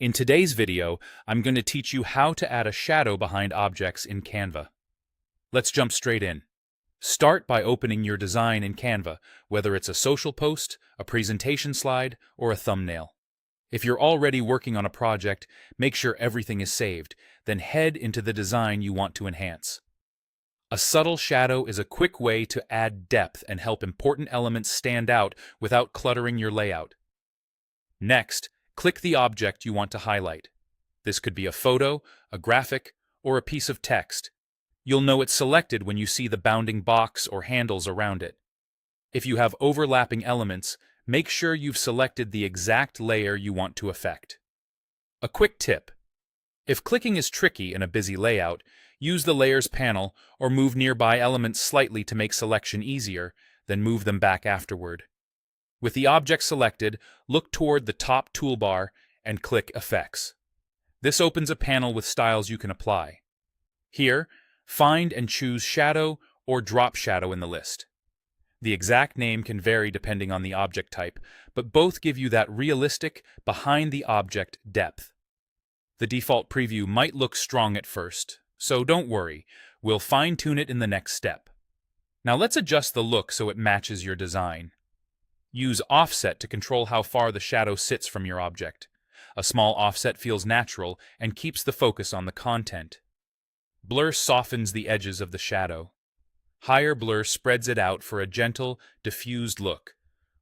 In today's video, I'm going to teach you how to add a shadow behind objects in Canva. Let's jump straight in. Start by opening your design in Canva, whether it's a social post, a presentation slide, or a thumbnail. If you're already working on a project, make sure everything is saved, then head into the design you want to enhance. A subtle shadow is a quick way to add depth and help important elements stand out without cluttering your layout. Next, click the object you want to highlight. This could be a photo, a graphic, or a piece of text. You'll know it's selected when you see the bounding box or handles around it. If you have overlapping elements, make sure you've selected the exact layer you want to affect. A quick tip: if clicking is tricky in a busy layout, use the Layers panel or move nearby elements slightly to make selection easier, then move them back afterward. With the object selected, look toward the top toolbar and click Effects. This opens a panel with styles you can apply. Here, find and choose Shadow or Drop Shadow in the list. The exact name can vary depending on the object type, but both give you that realistic, behind-the-object depth. The default preview might look strong at first, so don't worry, we'll fine-tune it in the next step. Now let's adjust the look so it matches your design. Use Offset to control how far the shadow sits from your object. A small offset feels natural and keeps the focus on the content. Blur softens the edges of the shadow. Higher blur spreads it out for a gentle, diffused look,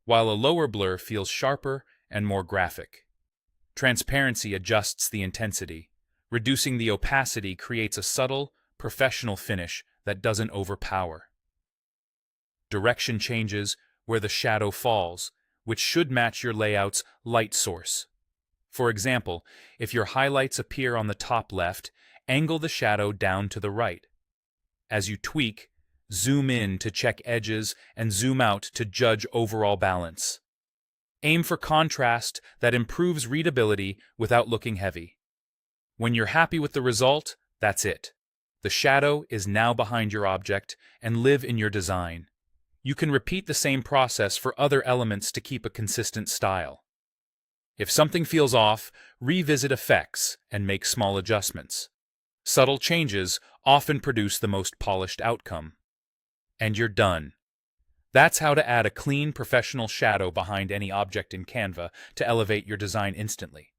while a lower blur feels sharper and more graphic. Transparency adjusts the intensity. Reducing the opacity creates a subtle, professional finish that doesn't overpower. Direction changes where the shadow falls, which should match your layout's light source. For example, if your highlights appear on the top left, angle the shadow down to the right. As you tweak, zoom in to check edges and zoom out to judge overall balance. Aim for contrast that improves readability without looking heavy. When you're happy with the result, that's it. The shadow is now behind your object and live in your design. You can repeat the same process for other elements to keep a consistent style. If something feels off, revisit effects and make small adjustments. Subtle changes often produce the most polished outcome. And you're done. That's how to add a clean, professional shadow behind any object in Canva to elevate your design instantly.